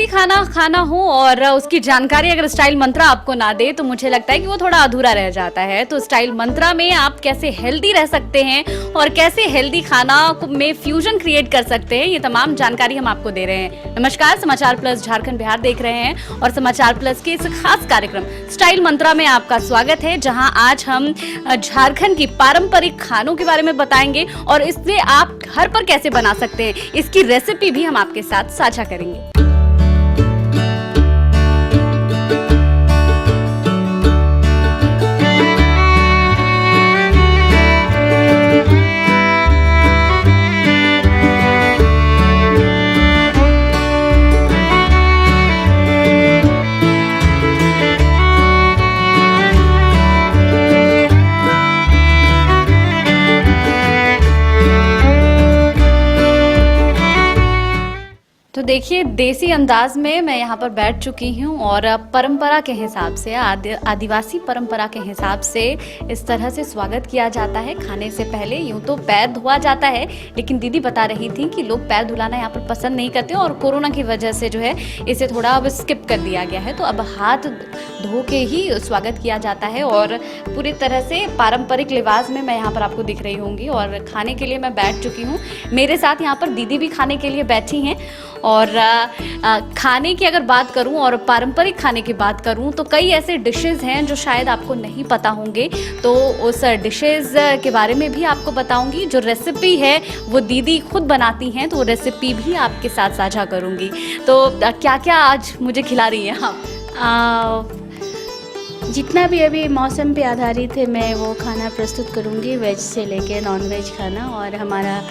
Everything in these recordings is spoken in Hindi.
खाना खाना हो और उसकी जानकारी अगर स्टाइल मंत्रा आपको ना दे तो मुझे लगता है कि वो थोड़ा अधूरा रह जाता है। तो स्टाइल मंत्रा में आप कैसे हेल्दी रह सकते हैं और कैसे हेल्दी खाना में फ्यूजन क्रिएट कर सकते हैं, ये तमाम जानकारी हम आपको दे रहे हैं। नमस्कार, समाचार प्लस झारखंड बिहार देख रहे हैं और समाचार प्लस के इस खास कार्यक्रम स्टाइल मंत्रा में आपका स्वागत है, जहां आज हम झारखंड की पारंपरिक खानों के बारे में बताएंगे और इससे आप घर पर कैसे बना सकते हैं, इसकी रेसिपी भी हम आपके साथ साझा करेंगे। तो देखिए, देसी अंदाज में मैं यहाँ पर बैठ चुकी हूँ और परंपरा के हिसाब से, आदिवासी परंपरा के हिसाब से इस तरह से स्वागत किया जाता है। खाने से पहले यूँ तो पैर धोआ जाता है, लेकिन दीदी बता रही थी कि लोग पैर धुलाना यहाँ पर पसंद नहीं करते और कोरोना की वजह से जो है इसे थोड़ा अब स्किप कर दिया गया है। तो अब हाथ धो के ही स्वागत किया जाता है और पूरी तरह से पारंपरिक लिबास में मैं यहाँ पर आपको दिख रही होंगी और खाने के लिए मैं बैठ चुकी हूँ। मेरे साथ यहाँ पर दीदी भी खाने के लिए बैठी हैं और खाने की अगर बात करूं और पारंपरिक खाने की बात करूं तो कई ऐसे डिशेस हैं जो शायद आपको नहीं पता होंगे, तो उस डिशेस के बारे में भी आपको बताऊंगी। जो रेसिपी है वो दीदी खुद बनाती हैं, तो वो रेसिपी भी आपके साथ साझा करूंगी। तो क्या क्या आज मुझे खिला रही हैं आप? जितना भी अभी मौसम पे आधारित है मैं वो खाना प्रस्तुत करूंगी, वेज से लेके नॉन वेज खाना। और हमारा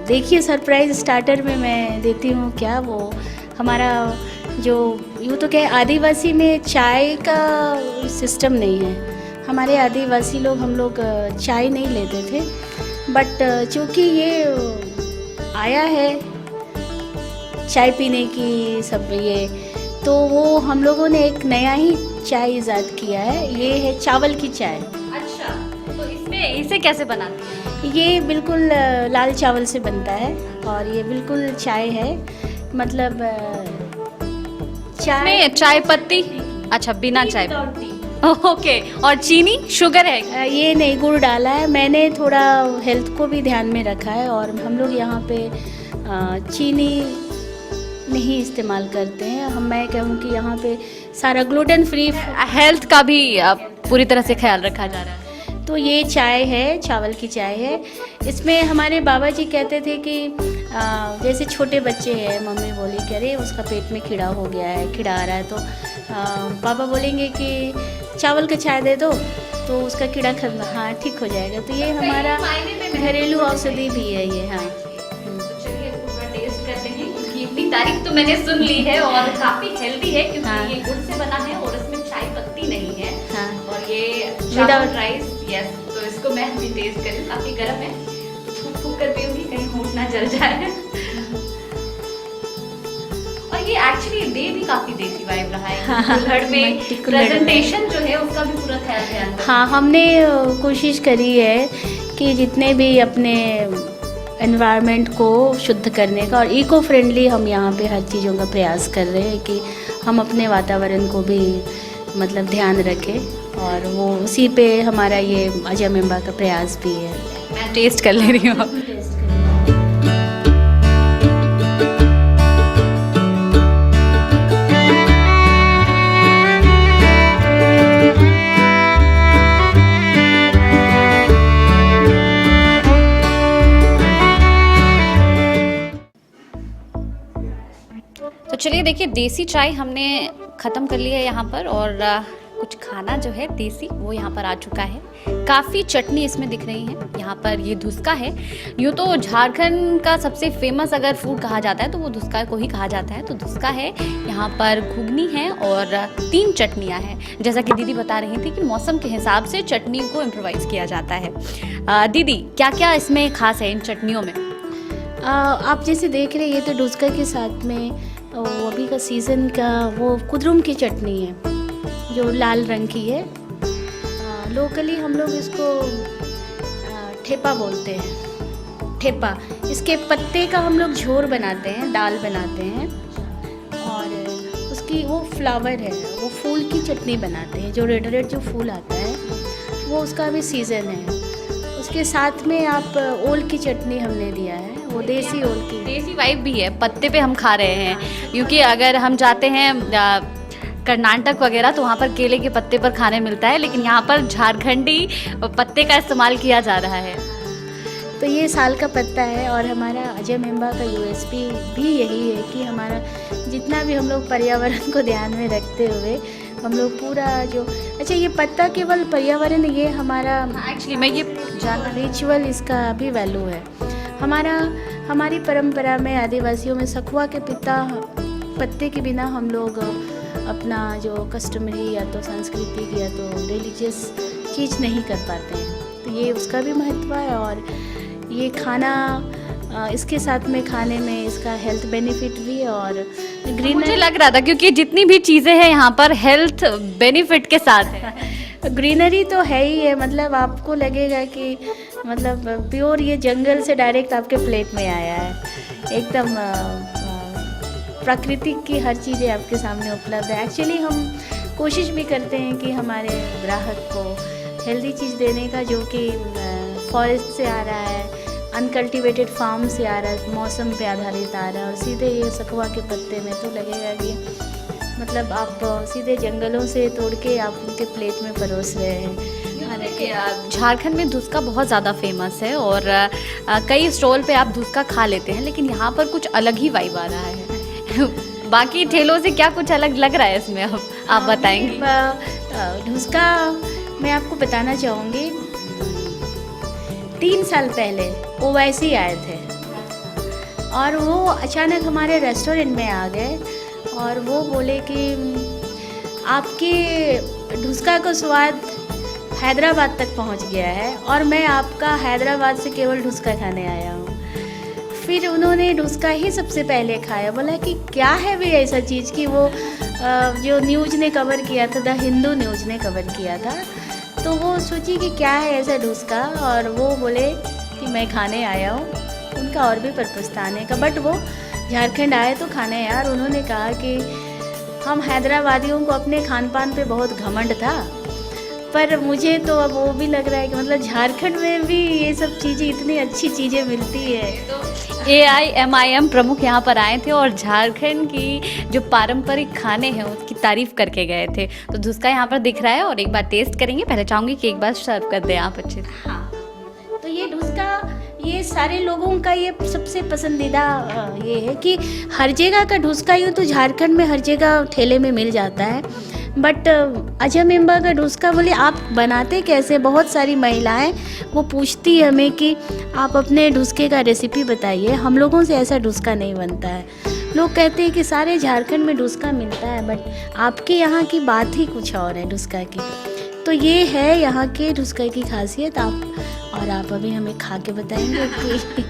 देखिए, सरप्राइज़ स्टार्टर में मैं देती हूँ क्या, वो हमारा जो यूँ तो क्या आदिवासी में चाय का सिस्टम नहीं है। हमारे आदिवासी लोग, हम लोग चाय नहीं लेते थे, बट चूँकि ये आया है चाय पीने की सब ये, तो वो हम लोगों ने एक नया ही चाय ईजाद किया है। ये है चावल की चाय। अच्छा, तो इसमें इसे कैसे बनाते हैं? ये बिल्कुल लाल चावल से बनता है और ये बिल्कुल चाय है, मतलब चाय पत्ती। अच्छा, बिना चाय ओके। और चीनी, शुगर है? ये नहीं, गुड़ डाला है। मैंने थोड़ा हेल्थ को भी ध्यान में रखा है और हम लोग यहाँ पे चीनी नहीं इस्तेमाल करते हैं। मैं कहूँ कि यहाँ पे सारा ग्लूटेन फ्री, हेल्थ का भी पूरी तरह से ख्याल रखा जा रहा है। तो ये चाय है, चावल की चाय है। इसमें हमारे बाबा जी कहते थे कि जैसे छोटे बच्चे हैं, मम्मी बोली कि अरे उसका पेट में कीड़ा हो गया है, कीड़ा आ रहा है, तो पापा बोलेंगे कि चावल का चाय दे दो तो उसका कीड़ा खत्म, हाँ ठीक हो जाएगा। तो ये हमारा घरेलू औषधि भी है ये। हाँ, इतनी तारीफ तो मैंने सुन ली है और काफी हेल्दी है क्योंकि ये गुड़ से बना है और इसमें चाय पत्ती नहीं है। हाँ, और ये विदाउट राइस। यस, तो इसको मैं भी टेस्ट करूँ। काफी गर्म है, फूक कर पीऊंगी, कहीं होंठ ना जल जाए। और ये एक्चुअली दे भी काफी देसी वाइब रहा है। कुल्हड़ में प्रेजेंटेशन जो है उसका भी पूरा ख्याल ध्यान। हाँ, हमने कोशिश करी है कि जितने भी अपने एनवायरनमेंट को शुद्ध करने का और इको फ्रेंडली हम यहाँ पे हर चीज़ों का प्रयास कर रहे हैं कि हम अपने वातावरण को भी मतलब ध्यान रखें, और वो उसी पे हमारा ये अजय मेंबा का प्रयास भी है। मैं टेस्ट कर ले रही हूँ। तो चलिए देखिए, देसी चाय हमने ख़त्म कर ली है यहाँ पर और कुछ खाना जो है देसी वो यहाँ पर आ चुका है। काफ़ी चटनी इसमें दिख रही है। यहाँ पर ये धुसका है। यूँ तो झारखंड का सबसे फेमस अगर फूड कहा जाता है तो वो धुसका को ही कहा जाता है। तो धुसका है, यहाँ पर घुगनी है और 3 चटनियाँ हैं। जैसा कि दीदी बता रही थी कि मौसम के हिसाब से चटनी को इम्प्रोवाइज़ किया जाता है। दीदी, क्या क्या इसमें खास है इन चटनियों में? आप जैसे देख रहे हैं, ये तो डुस्का के साथ में वो अभी का सीज़न का वो कुद्रुम की चटनी है जो लाल रंग की है। लोकली हम लोग इसको ठेपा बोलते हैं, ठेपा। इसके पत्ते का हम लोग झोर बनाते हैं, दाल बनाते हैं। और उसकी वो फ्लावर है, वो फूल की चटनी बनाते हैं, जो रेड जो फूल आता है वो उसका भी सीज़न है। उसके साथ में आप ओल की चटनी हमने दिया है, वो देसी ओल की। देसी वाइब भी है, पत्ते पे हम खा रहे हैं, क्योंकि अगर हम जाते हैं कर्नाटक वगैरह तो वहाँ पर केले के पत्ते पर खाने मिलता है, लेकिन यहाँ पर झारखंडी पत्ते का इस्तेमाल किया जा रहा है। तो ये साल का पत्ता है और हमारा अजय मेंबा का यूएसपी भी यही है कि हमारा जितना भी हम लोग पर्यावरण को ध्यान में रखते हुए हम लोग पूरा जो अच्छा ये पत्ता केवल पर्यावरण, ये हमारा एक्चुअली मैं ये रिचुअल इसका भी वैल्यू है। हमारी परंपरा में आदिवासियों में सखुआ के पत्ते के बिना हम लोग अपना जो कस्टमरी या तो सांस्कृतिक या तो रिलीजियस चीज़ नहीं कर पाते हैं, तो ये उसका भी महत्व है। और ये खाना इसके साथ में खाने में इसका हेल्थ बेनिफिट भी है। और मुझे लग रहा था क्योंकि जितनी भी चीज़ें हैं यहाँ पर हेल्थ बेनिफिट के साथ है। ग्रीनरी तो है ही है, मतलब आपको लगेगा कि मतलब प्योर ये जंगल से डायरेक्ट आपके प्लेट में आया है, एकदम प्राकृतिक की हर चीज़ें आपके सामने उपलब्ध है। एक्चुअली हम कोशिश भी करते हैं कि हमारे ग्राहक को हेल्दी चीज़ देने का, जो कि फॉरेस्ट से आ रहा है, अनकल्टिवेटेड फार्म से आ रहा है, मौसम पे आधारित आ रहा है, और सीधे ये सखुआ के पत्ते में तो लगेगा कि मतलब आप सीधे जंगलों से तोड़ के आप उनके प्लेट में परोस रहे हैं। झारखंड में धुसका बहुत ज़्यादा फेमस है और कई स्टॉल पे आप धुसका खा लेते हैं, लेकिन यहाँ पर कुछ अलग ही वाइब आ रहा है। बाकी ठेलों से क्या कुछ अलग लग रहा है इसमें, आप बताएंगे? धुसका मैं आपको बताना चाहूँगी, 3 साल पहले ओवैसी आए थे और वो अचानक हमारे रेस्टोरेंट में आ गए और वो बोले कि आपके धुसका का स्वाद हैदराबाद तक पहुंच गया है और मैं आपका हैदराबाद से केवल धुसका खाने आया हूँ। फिर उन्होंने धुसका ही सबसे पहले खाया, बोला कि क्या है भी ऐसा चीज़ कि वो जो न्यूज़ ने कवर किया था, द हिंदू न्यूज़ ने कवर किया था, तो वो सोची कि क्या है ऐसा धुसका, और वो बोले कि मैं खाने आया हूँ। उनका और भी पर्पस था आने का, बट वो झारखंड आए तो खाने यार। उन्होंने कहा कि हम हैदराबादियों को अपने खान पान पे बहुत घमंड था, पर मुझे तो अब वो भी लग रहा है कि मतलब झारखंड में भी ये सब चीज़ें, इतनी अच्छी चीज़ें मिलती है। AIMIM प्रमुख यहाँ पर आए थे और झारखंड की जो पारंपरिक खाने हैं उसकी तारीफ करके गए थे। तो धुसका यहाँ पर दिख रहा है और एक बार टेस्ट करेंगे। पहले चाहूँगी कि एक बार सर्व कर दें आप अच्छे से। हाँ, तो ये धुसका ये सारे लोगों का ये सबसे पसंदीदा ये है कि हर जगह का धुसका यूँ तो झारखंड में हर जगह ठेले में मिल जाता है, बट अजय मेंबा का धुसका बोले आप बनाते कैसे। बहुत सारी महिलाएं वो पूछती है हमें कि आप अपने धुसके का रेसिपी बताइए, हम लोगों से ऐसा धुसका नहीं बनता है। लोग कहते हैं कि सारे झारखंड में धुसका मिलता है, बट आपके यहाँ की बात ही कुछ और है धुसका की। तो ये है यहाँ के धुसका की खासियत। आप अभी हमें खा के बताएंगे कि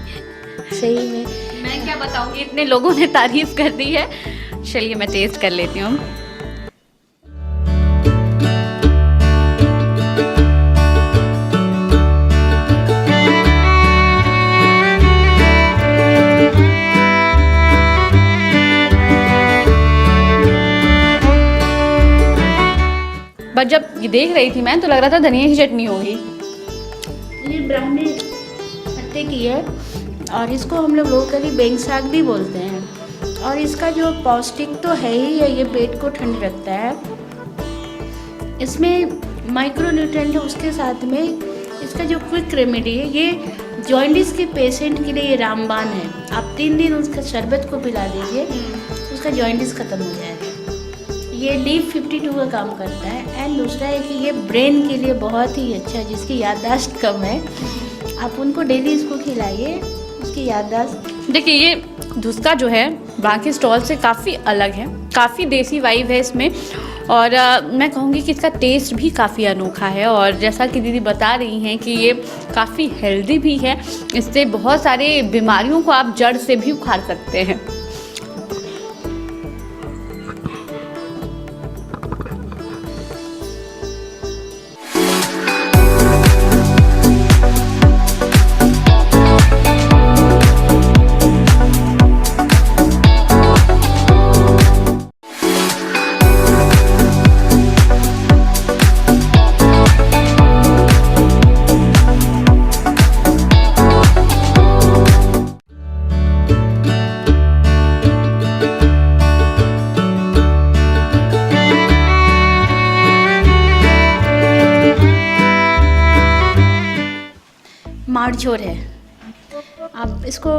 सही में। मैं क्या बताऊँगी, इतने लोगों ने तारीफ कर दी है। चलिए मैं टेस्ट कर लेती हूँ। बट जब ये देख रही थी मैं तो लग रहा था धनिया की चटनी होगी। ये ब्राह्मणी पत्ते की है और इसको हम लोग लोकली बेंग साग भी बोलते हैं। और इसका जो पौष्टिक तो है ही है, ये पेट को ठंड रखता है, इसमें माइक्रो न्यूट्रिएंट है, उसके साथ में इसका जो क्विक रेमेडी है, ये जॉइंटिस के पेशेंट के लिए ये रामबाण है। आप 3 दिन उसका शरबत को पिला दीजिए, उसका जॉइंटिस ख़त्म हो जाएगा। ये लीफ 52 का काम करता है। एंड दूसरा है कि ये ब्रेन के लिए बहुत ही अच्छा है, जिसकी याददाश्त कम है, आप उनको डेली इसको खिलाइए, उसकी याददाश्त। देखिए ये धुसका जो है बाकी स्टॉल से काफ़ी अलग है, काफ़ी देसी वाइब है इसमें, और मैं कहूँगी कि इसका टेस्ट भी काफ़ी अनोखा है। और जैसा कि दीदी बता रही हैं कि ये काफ़ी हेल्दी भी है, इससे बहुत सारे बीमारियों को आप जड़ से भी उखाड़ सकते हैं। माड़झोर है। आप इसको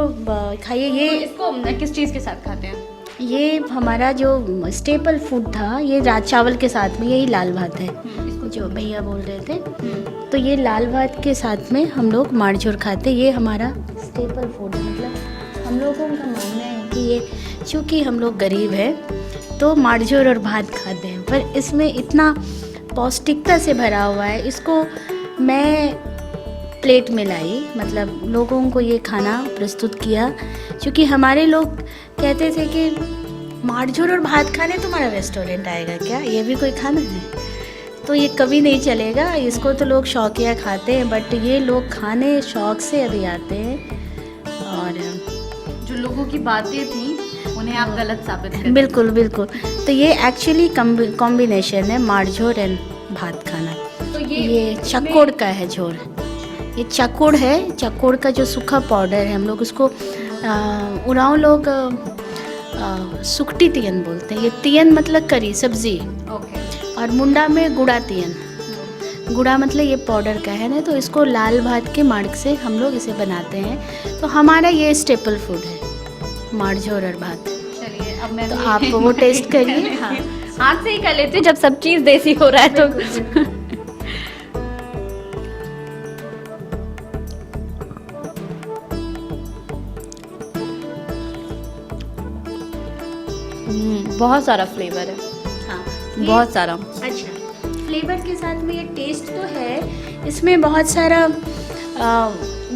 खाइए। तो ये इसको किस चीज़ के साथ खाते हैं? ये हमारा जो स्टेपल फूड था, ये चावल के साथ में, यही लाल भात है इसको जो भैया बोल रहे थे। तो ये लाल भात के साथ में हम लोग माड़झोर खाते हैं। ये हमारा स्टेपल फूड है। मतलब हम लोगों का मानना है कि ये, चूँकि हम लोग गरीब हैं तो माड़झोर और भात खाते हैं, पर इसमें इतना पौष्टिकता से भरा हुआ है। इसको मैं प्लेट में लाई, मतलब लोगों को ये खाना प्रस्तुत किया, क्योंकि हमारे लोग कहते थे कि माड़झोर और भात खाने तुम्हारा रेस्टोरेंट आएगा क्या, ये भी कोई खाना है? तो ये कभी नहीं चलेगा। इसको तो लोग शौकिया खाते हैं, बट ये लोग खाने शौक से अभी आते हैं। और जो लोगों की बातें थी उन्हें आप गलत साबित कर बिल्कुल बिल्कुल। तो ये एक्चुअली कॉम्बिनेशन है माड़झोर एंड भात खाना। तो ये चकोड़ का है झोर। ये चकोड़ है, चकोड़ का जो सूखा पाउडर है, हम लोग उसको उरांव लोग सुकटी तियन बोलते हैं। ये तियन मतलब करी सब्जी, ओके। और मुंडा में गुड़ा तियन। गुड़ा मतलब ये पाउडर का है ना, तो इसको लाल भात के मार्ग से हम लोग इसे बनाते हैं। तो हमारा ये स्टेपल फूड है, माड़झोर और भात। चलिए अब मैं तो भी- आप वो टेस्ट करिए। हाँ, हाथ से ही कर लेते हैं जब सब चीज़ देसी हो रहा है तो। बहुत सारा फ्लेवर है, हाँ, बहुत सारा। अच्छा, फ्लेवर के साथ में ये टेस्ट तो है, इसमें बहुत सारा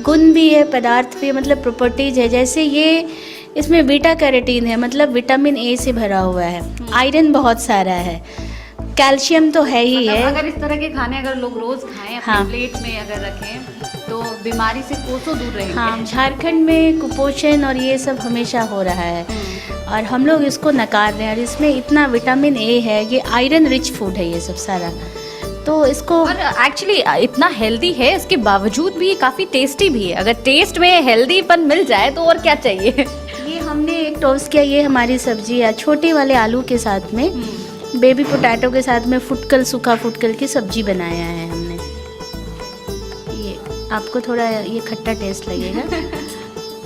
गुण भी है, पदार्थ भी है, मतलब प्रॉपर्टीज है। जैसे ये इसमें बीटा कैरोटीन है, मतलब विटामिन ए से भरा हुआ है। आयरन बहुत सारा है, कैल्शियम तो है ही है। अगर इस तरह के खाने अगर लोग रोज खाएं अपने हाँ। प्लेट में अगर रखें तो बीमारी से कोसों दूर रहेंगे। हाँ, झारखंड में कुपोषण और ये सब हमेशा हो रहा है, और हम लोग इसको नकार रहे हैं। और इसमें इतना विटामिन ए है, ये आयरन रिच फूड है ये सब सारा। तो इसको और एक्चुअली इतना हेल्दी है, इसके बावजूद भी काफ़ी टेस्टी भी है। अगर टेस्ट में हेल्दीपन मिल जाए तो और क्या चाहिए। ये हमने एक टोस्ट किया, ये हमारी सब्जी है, छोटे वाले आलू के साथ में बेबी पोटैटो के साथ में फुटकल, सूखा फुटकल की सब्जी बनाया है हमने। ये आपको थोड़ा ये खट्टा टेस्ट लगेगा।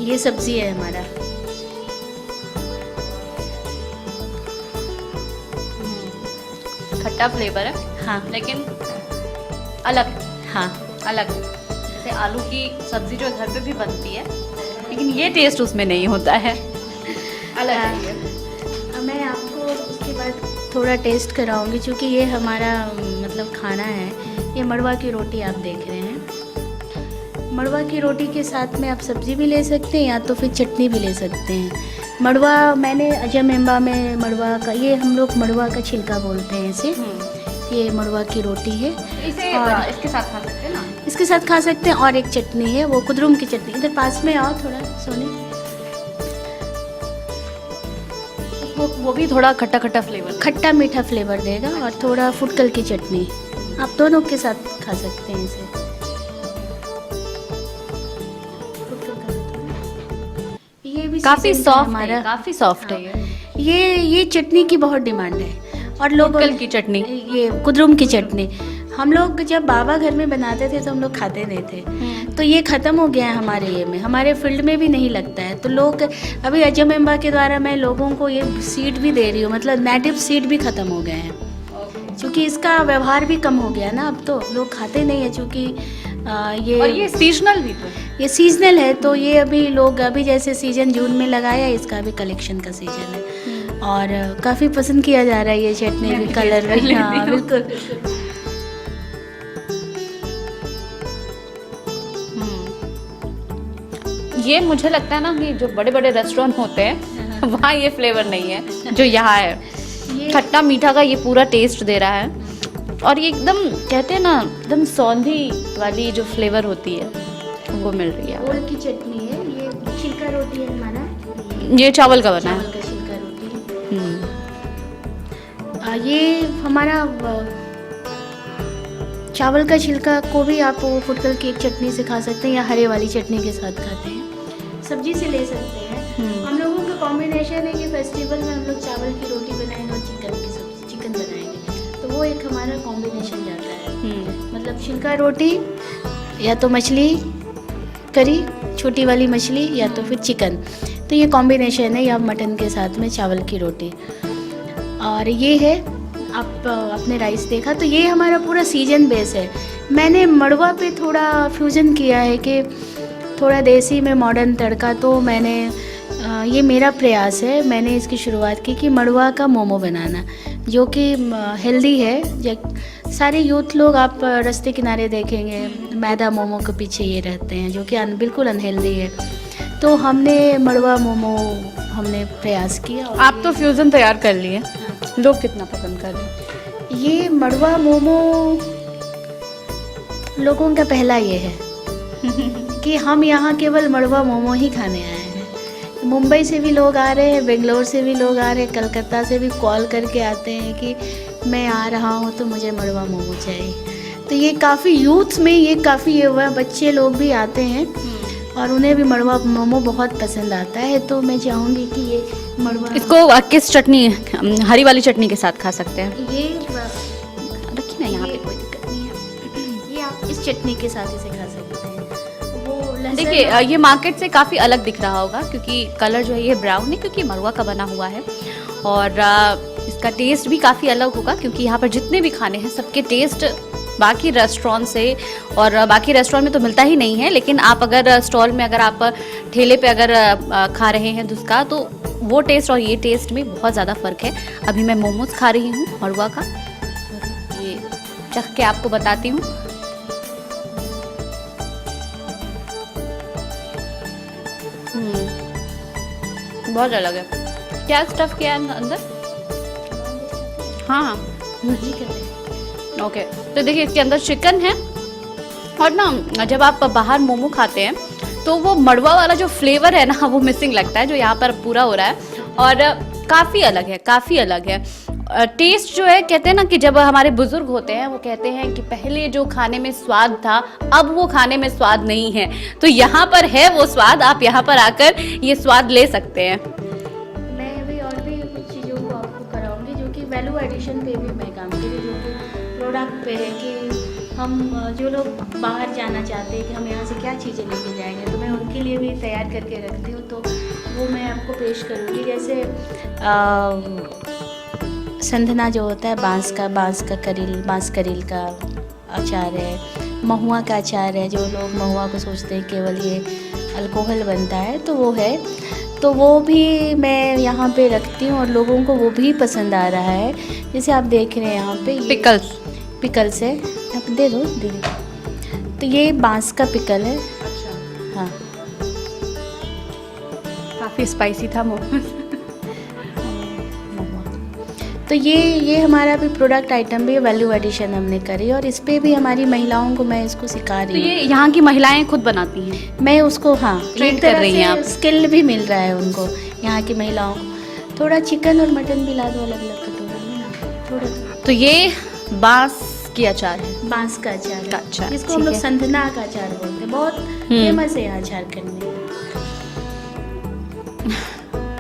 ये सब्जी है हमारा। खट्टा फ्लेवर है, हाँ लेकिन अलग है, हाँ, अलग है। जैसे आलू की सब्जी जो घर पे भी बनती है, लेकिन ये टेस्ट उसमें नहीं होता है, अलग है ये। मैं आपको उसके बाद थोड़ा टेस्ट कराऊंगी, क्योंकि ये हमारा मतलब खाना है। ये मड़वा की रोटी आप देख रहे हैं। मड़वा की रोटी के साथ में आप सब्जी भी ले सकते हैं, या तो फिर चटनी भी ले सकते हैं। मड़वा मैंने अजमेम्बा में मड़वा का, ये हम लोग मड़वा का छिलका बोलते हैं इसे। ये मड़वा की रोटी है, इसे और इसके साथ खा सकते हैं ना। इसके साथ खा सकते हैं। और एक चटनी है, वो कुदरुम की चटनी। इधर पास में आओ थोड़ा सोने। वो भी थोड़ा खट्टा खट्टा फ्लेवर। खट्टा मीठा फ्लेवर देगा, और थोड़ा फुटकल की चटनी, आप दोनों के साथ खा सकते हैं इसे। ये भी काफी सीजन का सॉफ्ट हमारा। है, काफी सॉफ्ट है ये चटनी की बहुत डिमांड है, और लोग फुटकल की चटनी। ये कुदरुम की चटनी हम लोग जब बाबा घर में बनाते थे तो हम लोग खाते नहीं थे। तो ये ख़त्म हो गया है हमारे ये में, हमारे फील्ड में भी नहीं लगता है। तो लोग अभी अजमेम्बा के द्वारा मैं लोगों को ये सीड भी दे रही हूँ, मतलब नेटिव सीड भी ख़त्म हो गए हैं, क्योंकि इसका व्यवहार भी कम हो गया ना। अब तो लोग खाते नहीं है, क्योंकि और ये सीजनल भी तो है। ये सीजनल है। तो ये अभी लोग, अभी जैसे सीजन जून में लगाया, इसका भी कलेक्शन का सीजन है, और काफ़ी पसंद किया जा रहा है ये चटनी मैं भी, भी कलर taste कर भी। हाँ लेती हूँ। बिल्कुल। ये मुझे लगता है ना कि जो बड़े बड़े रेस्टोरेंट होते हैं वहाँ ये फ्लेवर नहीं है जो यहाँ है। ये खट्टा मीठा का ये पूरा टेस्ट दे रहा है, और ये एकदम कहते हैं ना, एकदम सौंधी वाली जो फ्लेवर होती है वो मिल रही है। ओल की चटनी है, ये छिलका रोटी है हमारा, ये चावल का बना चावल है। का छिलका रोटी। हम्म। ये हमारा चावल का छिलका को भी आप वो फुटकल की एक चटनी से खा सकते हैं, या हरे वाली चटनी के साथ खाते हैं, सब्जी से ले सकते हैं। हम लोगों का कॉम्बिनेशन है कि फेस्टिवल में हम लोग चावल की रोटी बनाएंगे और चिकन की सब्जी, चिकन बनाएंगे, तो वो एक हमारा कॉम्बिनेशन जाता है। मतलब छिलका रोटी, या तो मछली, करी, छोटी वाली मछली या तो फिर चिकन। तो ये कॉम्बिनेशन है, या मटन के साथ में चावल की रोटी। और ये है, आप अपने राइस देखा, तो ये हमारा पूरा सीजन बेस है। मैंने मड़वा पे थोड़ा फ्यूज़न किया है कि थोड़ा देसी में मॉडर्न तड़का, तो मैंने ये मेरा प्रयास है, मैंने इसकी शुरुआत की कि मड़वा का मोमो बनाना, जो कि हेल्दी है। सारे यूथ लोग आप रास्ते किनारे देखेंगे मैदा मोमो के पीछे ये रहते हैं, जो कि बिल्कुल अनहेल्दी है। तो हमने मड़वा मोमो हमने प्रयास किया। आप तो फ्यूज़न तैयार कर लिए, लोग कितना पसंद कर रहे हैं? ये मड़वा मोमो लोगों का पहला ये है कि हम यहाँ केवल मड़वा मोमो ही खाने आए हैं। मुंबई से भी लोग आ रहे हैं, बेंगलोर से भी लोग आ रहे हैं, कलकत्ता से भी कॉल करके आते हैं कि मैं आ रहा हूँ तो मुझे मड़वा मोमो चाहिए। तो ये काफ़ी यूथ में ये काफ़ी ये हुआ, बच्चे लोग भी आते हैं और उन्हें भी मड़वा मोमो बहुत पसंद आता है। तो मैं चाहूँगी कि ये मड़वा, इसको किस चटनी, हरी वाली चटनी के साथ खा सकते हैं? ये रखिए ना यहाँ पे, कोई दिक्कत नहीं है। ये आप इस चटनी के साथ इसे खा सकते हैं। वो लहसुन, देखिए ये मार्केट से काफ़ी अलग दिख रहा होगा, क्योंकि कलर जो है ये ब्राउन है, क्योंकि मड़वा का बना हुआ है। और इसका टेस्ट भी काफ़ी अलग होगा, क्योंकि यहाँ पर जितने भी खाने हैं सबके टेस्ट बाकी रेस्टोरेंट से, और बाकी रेस्टोरेंट में तो मिलता ही नहीं है, लेकिन आप अगर स्टॉल में, अगर आप ठेले पे अगर खा रहे हैं उसका, तो वो टेस्ट और ये टेस्ट में बहुत ज़्यादा फ़र्क है। अभी मैं मोमोज खा रही हूँ मड़वा का, ये चख के आपको बताती हूँ। बहुत अलग है। क्या स्टफ किया है अंदर? हाँ ओके। तो देखिए इसके अंदर चिकन है, और ना जब आप बाहर मोमो खाते हैं तो वो मड़वा वाला जो फ्लेवर है ना, वो मिसिंग लगता है, जो यहाँ पर पूरा हो रहा है। और काफ़ी अलग है, काफ़ी अलग है टेस्ट जो है। कहते हैं ना कि जब हमारे बुजुर्ग होते हैं वो कहते हैं कि पहले जो खाने में स्वाद था अब वो खाने में स्वाद नहीं है। तो यहाँ पर है वो स्वाद, आप यहाँ पर आकर ये स्वाद ले सकते हैं। मैं भी और भी कुछ चीज़ों को आपको कराऊंगी जो कि वैल्यू एडिशन पे भी मैं काम करी, जो कि प्रोडक्ट पे है कि हम जो लोग बाहर जाना चाहते हैं कि हम यहाँ से क्या चीज़ें लेके जाएंगे, तो मैं उनके लिए भी तैयार करके रखती हूँ। तो वो मैं आपको पेश करूँगी। जैसे संधना जो होता है, बांस करील का अचार है, महुआ का अचार है। जो लोग महुआ को सोचते हैं केवल ये अल्कोहल बनता है, तो वो है, तो वो भी मैं यहाँ पे रखती हूँ और लोगों को वो भी पसंद आ रहा है। जैसे आप देख रहे हैं यहाँ पे पिकल्स है, आप दे दो दीदी। तो ये बांस का पिकल है। अच्छा। हाँ, काफ़ी स्पाइसी था मोमोज। तो ये हमारा भी प्रोडक्ट आइटम भी वैल्यू एडिशन हमने करी, और इस पे भी हमारी महिलाओं को मैं इसको सिखा रही तो हूँ। ये यहाँ की महिलाएं खुद बनाती हैं? मैं उसको, हाँ, ट्रेन एक कर तरह रही हैं से आप? स्किल भी मिल रहा है उनको, यहाँ की महिलाओं को। थोड़ा चिकन और मटन भी ला दो अलग अलग कटोरी में ना, थोड़ा। तो ये बांस की अचार है, बांस का अचार है, अच्छा, जिसको हम ठीक लोग है। संधना का अचार बोलते हैं। बहुत फेमस है यहाँ झारखंड में।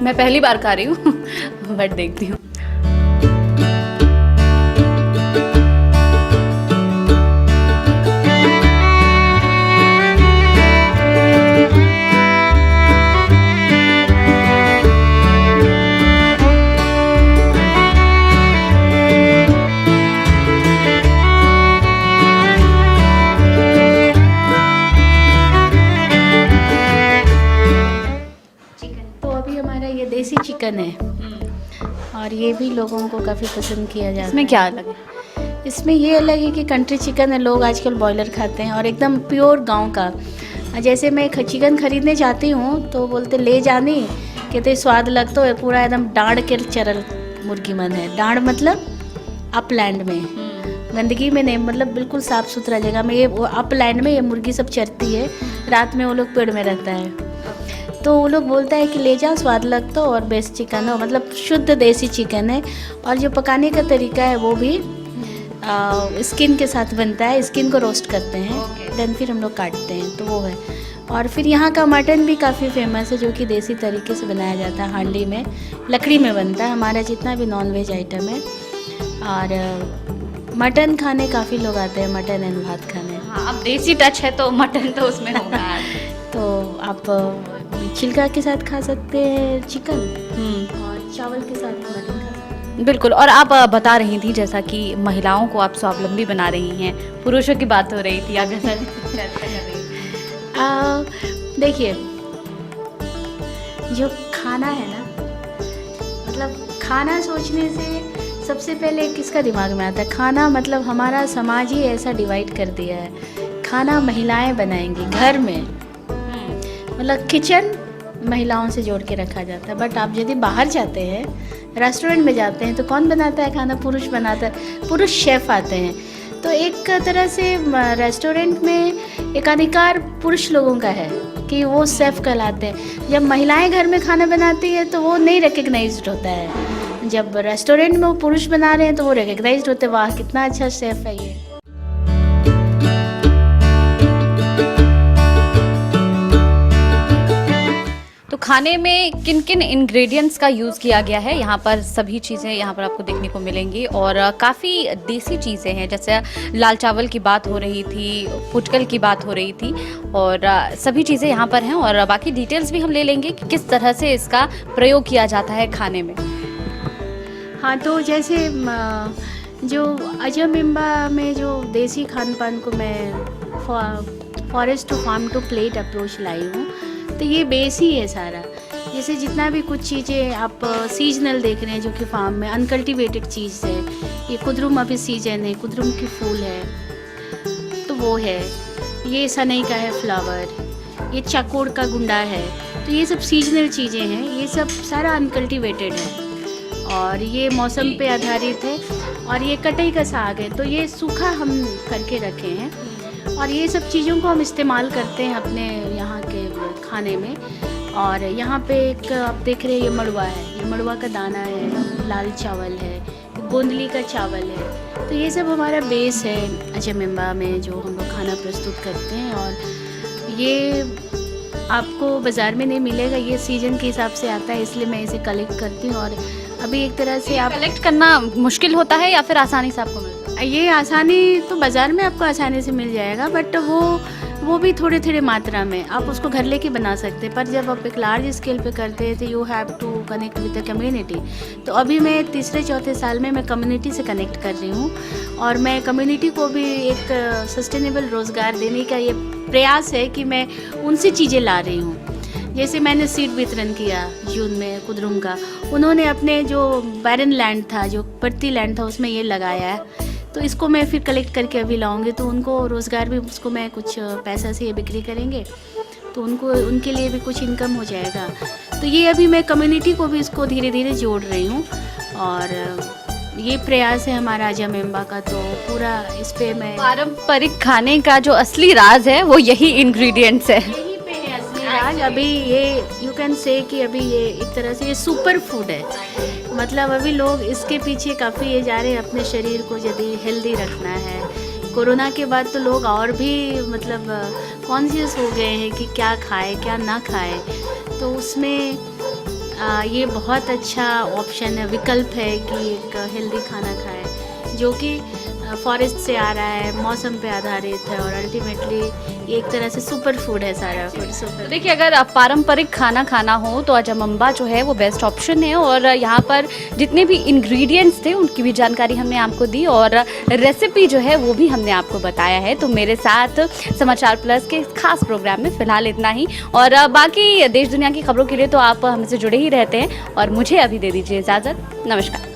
मैं पहली बार खा रही हूँ बट देखती हूँ। तो अभी हमारा ये देसी चिकन है, और ये भी लोगों को काफ़ी पसंद किया जाता है। इसमें क्या अलग है? इसमें ये अलग है कि कंट्री चिकन है, लोग आजकल बॉयलर खाते हैं, और एकदम प्योर गांव का। जैसे मैं चिकन खरीदने जाती हूँ तो बोलते ले जानी, कहते स्वाद लगता है, पूरा एकदम डांड के चरल मुर्गी मन है। डांड मतलब अपलैंड में, गंदगी में नहीं, मतलब बिल्कुल साफ़ सुथरा जगह में। ये अपलैंड में ये मुर्गी सब चरती है, रात में वो लोग पेड़ में रहता है। तो वो लोग बोलता है कि ले जाओ, स्वाद लगता हो और बेस्ट चिकन हो, मतलब शुद्ध देसी चिकन है। और जो पकाने का तरीका है वो भी स्किन के साथ बनता है। स्किन को रोस्ट करते हैं, देन फिर हम लोग काटते हैं, तो वो है। और फिर यहाँ का मटन भी काफ़ी फेमस है, जो कि देसी तरीके से बनाया जाता है, हांडी में, लकड़ी में बनता है हमारा जितना भी नॉनवेज आइटम है। और मटन खाने काफ़ी लोग आते हैं, मटन एंड भात खाने। हाँ, अब देसी टच है तो मटन तो उसमें होगा। तो आप छिलका के साथ खा सकते हैं चिकन, हम्म, और चावल के साथ मटन खा सकते हैं। बिल्कुल। और आप बता रही थी जैसा कि महिलाओं को आप स्वावलंबी बना रही हैं, पुरुषों की बात हो रही थी, आप जैसा चर्चा कर रही थी। देखिए, जो खाना है ना, मतलब खाना सोचने से सबसे पहले किसका दिमाग में आता है? खाना मतलब हमारा समाज ही ऐसा डिवाइड कर दिया है। खाना महिलाएं बनाएंगी घर में, मतलब किचन महिलाओं से जोड़ के रखा जाता है। बट आप यदि बाहर जाते हैं, रेस्टोरेंट में जाते हैं, तो कौन बनाता है खाना? पुरुष बनाता है, पुरुष शेफ आते हैं। तो एक तरह से रेस्टोरेंट में एक अधिकार पुरुष लोगों का है कि वो शेफ कहलाते हैं। जब महिलाएं घर में खाना बनाती है तो वो नहीं रिकग्नाइज्ड होता है। जब रेस्टोरेंट में वो पुरुष बना रहे हैं तो वो रिकग्नाइज्ड होते हैं, वाह कितना अच्छा शेफ है ये। तो खाने में किन किन इंग्रेडिएंट्स का यूज़ किया गया है, यहाँ पर सभी चीज़ें यहाँ पर आपको देखने को मिलेंगी। और काफ़ी देसी चीज़ें हैं, जैसे लाल चावल की बात हो रही थी, फुटकल की बात हो रही थी, और सभी चीज़ें यहाँ पर हैं। और बाकी डिटेल्स भी हम ले लेंगे कि किस तरह से इसका प्रयोग किया जाता है खाने में। हाँ, तो जैसे जो अजमिम्बा में जो देसी खान पान को मैं forest to farm to plate approach लाई हूँ, तो ये बेस ही है सारा। जैसे जितना भी कुछ चीज़ें आप सीजनल देख रहे हैं जो कि फार्म में अनकल्टिवेटेड चीज़ है, ये कुद्रुम अभी सीजन है, कुद्रुम की फूल है तो वो है, ये सनई का है फ्लावर, ये चकोड़ का गुंडा है, तो ये सब सीजनल चीज़ें हैं, ये सब सारा अनकल्टिवेटेड है और ये मौसम पे आधारित है। और ये कटई का साग है, तो ये सूखा हम करके रखे हैं और ये सब चीज़ों को हम इस्तेमाल करते हैं अपने यहाँ के खाने में। और यहाँ पे एक आप देख रहे हैं, ये मड़ुआ है, ये मड़ुआ का दाना है, लाल चावल है, गोंदली का चावल है, तो ये सब हमारा बेस है अजमिम्बा में जो हम लोग खाना प्रस्तुत करते हैं। और ये आपको बाज़ार में नहीं मिलेगा, ये सीज़न के हिसाब से आता है, इसलिए मैं इसे कलेक्ट करती हूँ। और अभी एक तरह से आप कलेक्ट करना मुश्किल होता है या फिर आसानी से आपको मिलता है? ये आसानी तो बाज़ार में आपको आसानी से मिल जाएगा, बट वो भी थोड़े थोड़े मात्रा में आप उसको घर लेके बना सकते हैं। पर जब आप एक लार्ज स्केल पे करते हैं तो you have to connect with the community. तो अभी मैं तीसरे चौथे साल में मैं कम्युनिटी से कनेक्ट कर रही हूँ और मैं कम्युनिटी को भी एक सस्टेनेबल रोज़गार देने का ये प्रयास है कि मैं उनसे चीज़ें ला रही हूँ। जैसे मैंने सीड वितरण किया जून में कुद्रुम का, उन्होंने अपने जो बैरन लैंड था, जो पड़ती लैंड था, उसमें ये लगाया है, तो इसको मैं फिर कलेक्ट करके अभी लाऊंगी, तो उनको रोज़गार भी, उसको मैं कुछ पैसा से ये बिक्री करेंगे तो उनको, उनके लिए भी कुछ इनकम हो जाएगा। तो ये अभी मैं कम्युनिटी को भी इसको धीरे धीरे जोड़ रही हूँ और ये प्रयास है हमारा अजमिम्बा का। तो पूरा इस पे मैं पारंपरिक खाने का जो असली राज है वो यही इंग्रेडिएंट्स है। यहीं पे है असली राज। अभी ये यू कैन से कि अभी ये एक तरह से ये सुपर फूड है, मतलब अभी लोग इसके पीछे काफ़ी ये जा रहे हैं, अपने शरीर को यदि हेल्दी रखना है। कोरोना के बाद तो लोग और भी मतलब कॉन्शियस हो गए हैं कि क्या खाए क्या ना खाए, तो उसमें ये बहुत अच्छा ऑप्शन है, विकल्प है कि एक हेल्दी खाना खाए जो कि फॉरेस्ट से आ रहा है, मौसम पे आधारित है और अल्टीमेटली एक तरह से सुपर फूड है सारा फूड सुपर। देखिए, अगर आप पारंपरिक खाना खाना हो तो अजमिम्बा जो है वो बेस्ट ऑप्शन है। और यहाँ पर जितने भी इंग्रेडिएंट्स थे उनकी भी जानकारी हमने आपको दी और रेसिपी जो है वो भी हमने आपको बताया है। तो मेरे साथ समाचार प्लस के खास प्रोग्राम में फ़िलहाल इतना ही, और बाकी देश दुनिया की खबरों के लिए तो आप हमसे जुड़े ही रहते हैं। और मुझे अभी दे दीजिए इजाज़त, नमस्कार।